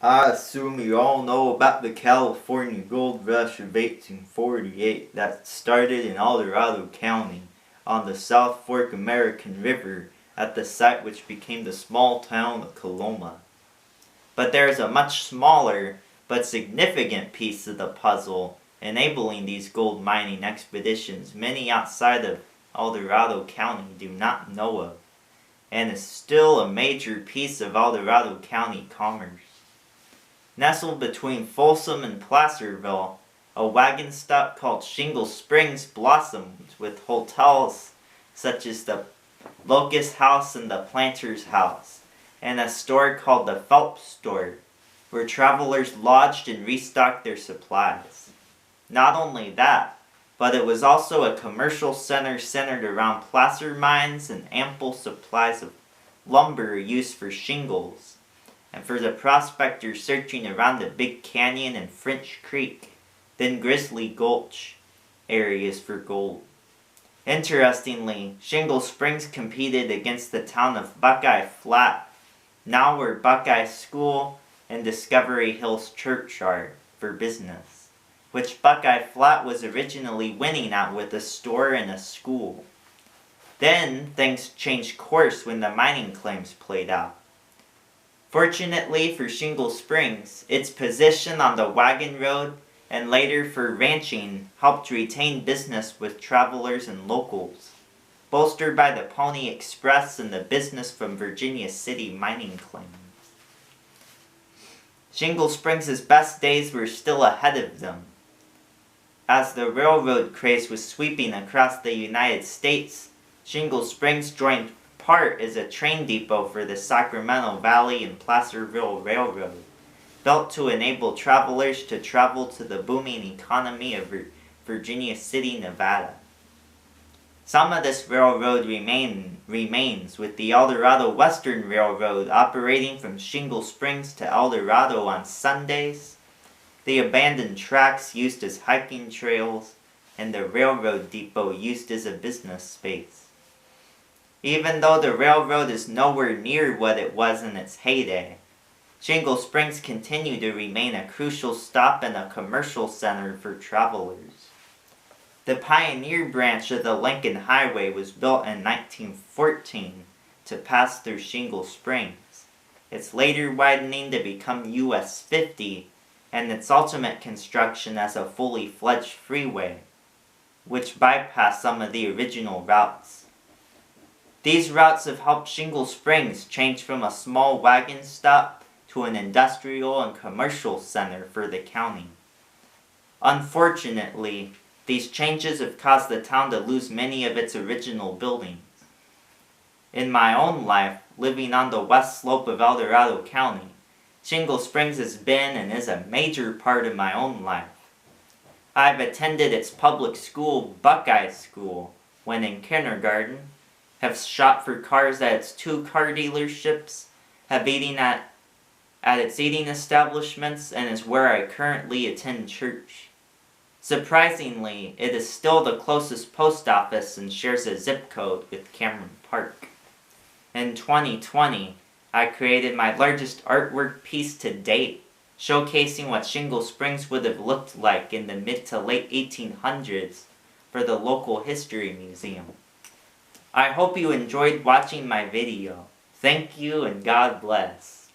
I assume you all know about the California Gold Rush of 1848 that started in Dorado County on the South Fork American River at the site which became the small town of Coloma. But there is a much smaller but significant piece of the puzzle enabling these gold mining expeditions many outside of Dorado County do not know of, and is still a major piece of Dorado County commerce. Nestled between Folsom and Placerville, a wagon stop called Shingle Springs blossomed with hotels such as the Locust House and the Planter's House, and a store called the Phelps Store, where travelers lodged and restocked their supplies. Not only that, but it was also a commercial center centered around placer mines and ample supplies of lumber used for shingles, and for the prospectors searching around the Big Canyon and French Creek, then Grizzly Gulch areas for gold. Interestingly, Shingle Springs competed against the town of Buckeye Flat, now where Buckeye School and Discovery Hills Church are, for business, which Buckeye Flat was originally winning at with a store and a school. Then things changed course when the mining claims played out. Fortunately for Shingle Springs, its position on the wagon road and later for ranching helped retain business with travelers and locals, bolstered by the Pony Express and the business from Virginia City mining claims. Shingle Springs' best days were still ahead of them. As the railroad craze was sweeping across the United States, Shingle Springs joined part as a train depot for the Sacramento Valley and Placerville Railroad, built to enable travelers to travel to the booming economy of Virginia City, Nevada. Some of this railroad remains, with the Eldorado Western Railroad operating from Shingle Springs to Eldorado on Sundays, the abandoned tracks used as hiking trails, and the railroad depot used as a business space. Even though the railroad is nowhere near what it was in its heyday, Shingle Springs continued to remain a crucial stop and a commercial center for travelers. The Pioneer branch of the Lincoln Highway was built in 1914 to pass through Shingle Springs, its later widening to become US 50, and its ultimate construction as a fully fledged freeway, which bypassed some of the original routes. These routes have helped Shingle Springs change from a small wagon stop to an industrial and commercial center for the county. Unfortunately, these changes have caused the town to lose many of its original buildings. In my own life, living on the west slope of Dorado County, Shingle Springs has been and is a major part of my own life. I've attended its public school, Buckeye School, when in kindergarten, have shopped for cars at its 2 car dealerships, have eaten at its eating establishments, and is where I currently attend church. Surprisingly, it is still the closest post office and shares a zip code with Cameron Park. In 2020, I created my largest artwork piece to date, showcasing what Shingle Springs would have looked like in the mid to late 1800s for the local history museum. I hope you enjoyed watching my video. Thank you and God bless.